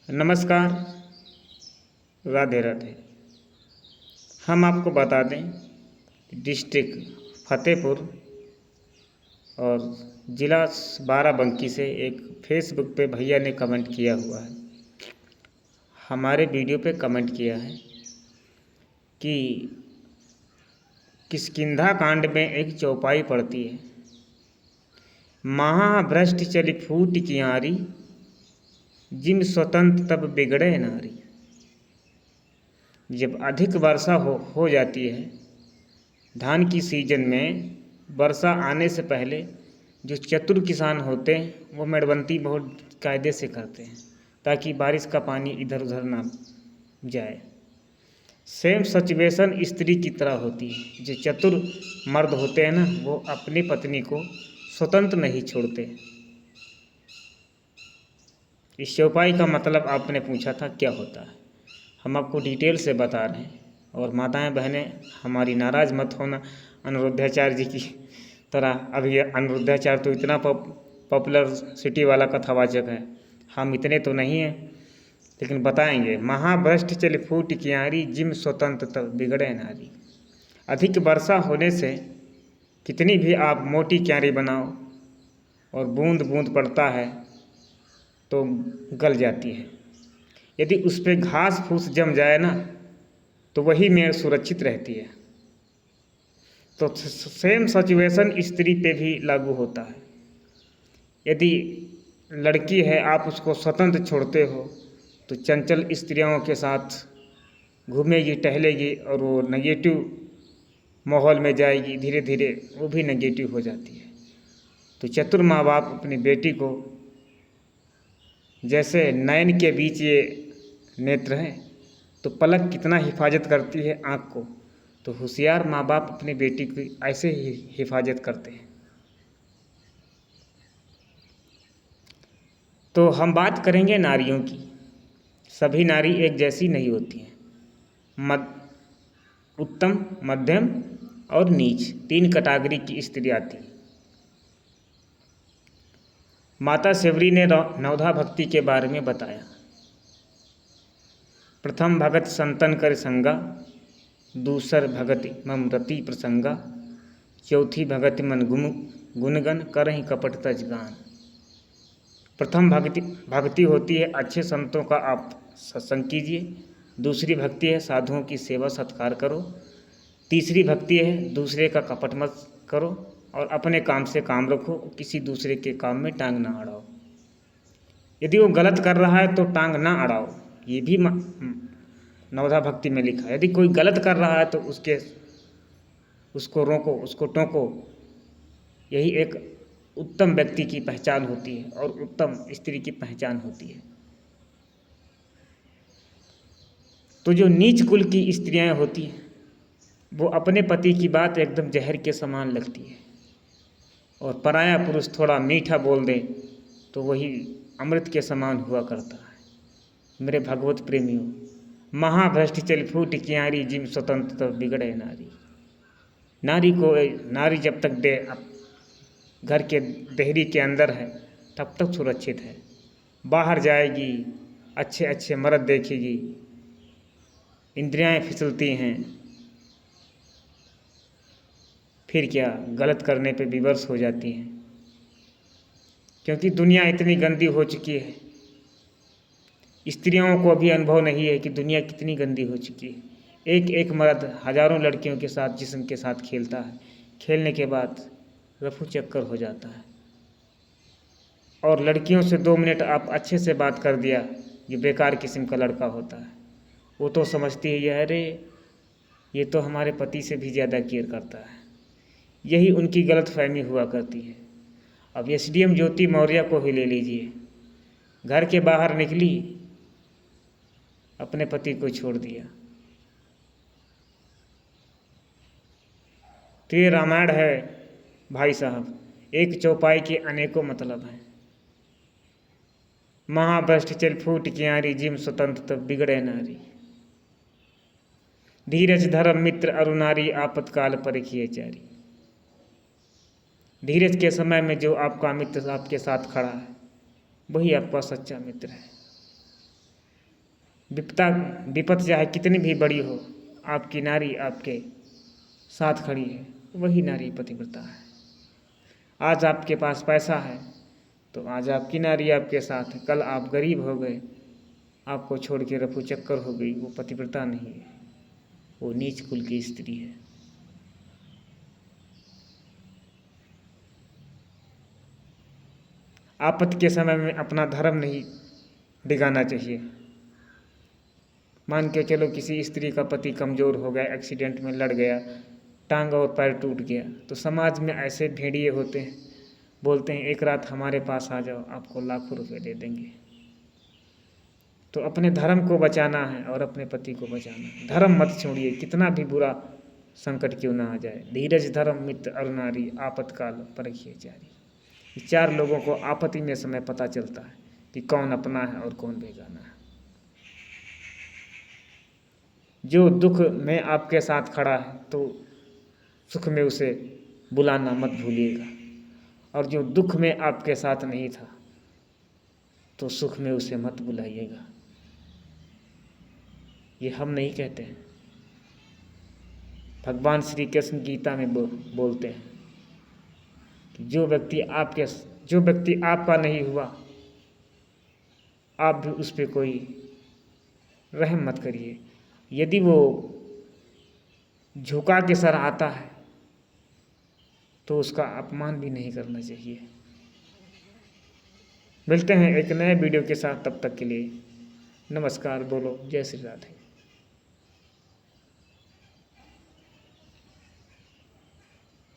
नमस्कार। राधे राधे। हम आपको बता दें कि डिस्ट्रिक्ट फतेहपुर और ज़िला बाराबंकी से एक फेसबुक पे भैया ने कमेंट किया हुआ है, हमारे वीडियो पे कमेंट किया है कि किष्किंधा कांड में एक चौपाई पढ़ती है, महाभ्रष्ट चली फूट कियारी, जिम स्वतंत्र तब बिगड़े नारी। जब अधिक वर्षा हो जाती है, धान की सीजन में वर्षा आने से पहले जो चतुर किसान होते हैं वो मेड़बंती बहुत कायदे से करते हैं ताकि बारिश का पानी इधर उधर ना जाए। सेम सिचुएशन स्त्री की तरह होती है। जो चतुर मर्द होते हैं ना, वो अपनी पत्नी को स्वतंत्र नहीं छोड़ते। इस चौपाई का मतलब आपने पूछा था क्या होता है, हम आपको डिटेल से बता रहे हैं। और माताएं बहनें हमारी नाराज़ मत होना अनिरुद्धाचार्य जी की तरह। अभी अनिरुद्धाचार्य तो इतना पॉपुलर सिटी वाला कथावाचक है, हम इतने तो नहीं हैं, लेकिन बताएंगे। महाभ्रष्ट चली फूट कियारी, जिम स्वतंत्र तब बिगड़े नारी। अधिक वर्षा होने से कितनी भी आप मोटी क्यारी बनाओ और बूंद बूंद पड़ता है तो गल जाती है। यदि उस पर घास फूस जम जाए ना तो वही मेड़ सुरक्षित रहती है। तो सेम सिचुएशन स्त्री पे भी लागू होता है। यदि लड़की है, आप उसको स्वतंत्र छोड़ते हो तो चंचल स्त्रियों के साथ घूमेगी टहलेगी और वो नेगेटिव माहौल में जाएगी, धीरे धीरे वो भी नेगेटिव हो जाती है। तो चतुर माँ बाप अपनी बेटी को, जैसे नयन के बीच ये नेत्र हैं तो पलक कितना हिफाजत करती है आँख को, तो होशियार माँ बाप अपनी बेटी की ऐसे ही हिफाजत करते हैं। तो हम बात करेंगे नारियों की। सभी नारी एक जैसी नहीं होती हैं। उत्तम, मध्यम और नीच, 3 कैटेगरी की स्त्री आती है। माता सेवरी ने नवधा भक्ति के बारे में बताया। प्रथम भगत संतन कर संगा, दूसर भगति मम रति प्रसंगा, चौथी भगति मन गुणगन करहि कपट तज गान। प्रथम भक्ति होती है अच्छे संतों का आप सत्संग कीजिए। दूसरी भक्ति है साधुओं की सेवा सत्कार करो। तीसरी भक्ति है दूसरे का कपट मत करो और अपने काम से काम रखो, किसी दूसरे के काम में टांग ना अड़ाओ। यदि वो गलत कर रहा है तो टांग ना अड़ाओ, ये भी नवधा भक्ति में लिखा है। यदि कोई गलत कर रहा है तो उसको रोको, उसको टोको। यही एक उत्तम व्यक्ति की पहचान होती है और उत्तम स्त्री की पहचान होती है। तो जो नीच कुल की स्त्रियां होती हैं वो अपने पति की बात एकदम जहर के समान लगती है, और पराया पुरुष थोड़ा मीठा बोल दे तो वही अमृत के समान हुआ करता है। मेरे भगवत प्रेमियों, महाभ्रष्ट चल फूट कियारी, जिम स्वतंत्र तब बिगड़े नारी। नारी जब तक घर के देहरी के अंदर है तब तक सुरक्षित है। बाहर जाएगी, अच्छे अच्छे मर्द देखेगी, इंद्रियां फिसलती हैं, फिर क्या गलत करने पे विवश हो जाती हैं। क्योंकि दुनिया इतनी गंदी हो चुकी है, स्त्रियों को अभी अनुभव नहीं है कि दुनिया कितनी गंदी हो चुकी है। एक एक मर्द हजारों लड़कियों के साथ जिस्म के साथ खेलता है, खेलने के बाद रफू चक्कर हो जाता है। और लड़कियों से 2 मिनट आप अच्छे से बात कर दिया, ये बेकार किस्म का लड़का होता है। वो तो समझती है ये अरे ये तो हमारे पति से भी ज़्यादा केयर करता है। यही उनकी गलत फहमी हुआ करती है। अब एसडीएम ज्योति मौर्य को ही ले लीजिए, घर के बाहर निकली, अपने पति को छोड़ दिया। तो ये रामायण है भाई साहब, एक चौपाई के अनेकों मतलब हैं। महाभ्रष्ट चल फूट कियारी, जिम स्वतंत्र तब बिगड़े नारी। धीरज धर्म मित्र अरुनारी, आपातकाल परिखिए चारी। धीरज के समय में जो आपका मित्र आपके साथ खड़ा है वही आपका सच्चा मित्र है। विपत चाहे कितनी भी बड़ी हो, आपकी नारी आपके साथ खड़ी है, वही नारी पतिव्रता है। आज आपके पास पैसा है तो आज आपकी नारी आपके साथ है, कल आप गरीब हो गए, आपको छोड़ के रफू चक्कर हो गई, वो पतिव्रता नहीं है, वो नीच कुल की स्त्री है। आपत्ति के समय में अपना धर्म नहीं डिगाना चाहिए। मान के चलो किसी स्त्री का पति कमज़ोर हो गया, एक्सीडेंट में लड़ गया, टांग और पैर टूट गया, तो समाज में ऐसे भेड़िए होते हैं, बोलते हैं एक रात हमारे पास आ जाओ, आपको लाखों रुपए दे देंगे। तो अपने धर्म को बचाना है और अपने पति को बचाना है। धर्म मत छोड़िए, कितना भी बुरा संकट क्यों ना आ जाए। धीरज धर्म मित्र अरु नारी, आपतकाल परखिए जारी। ये 4 लोगों को आपत्ति में समय पता चलता है कि कौन अपना है और कौन बेगाना है। जो दुख में आपके साथ खड़ा है तो सुख में उसे बुलाना मत भूलिएगा, और जो दुख में आपके साथ नहीं था तो सुख में उसे मत बुलाइएगा। ये हम नहीं कहते हैं, भगवान श्री कृष्ण गीता में बोलते हैं कि जो व्यक्ति आपका नहीं हुआ, आप भी उस पर कोई रहम मत करिए। यदि वो झुका के सर आता है तो उसका अपमान भी नहीं करना चाहिए। मिलते हैं एक नए वीडियो के साथ, तब तक के लिए नमस्कार। बोलो जय श्री राधे।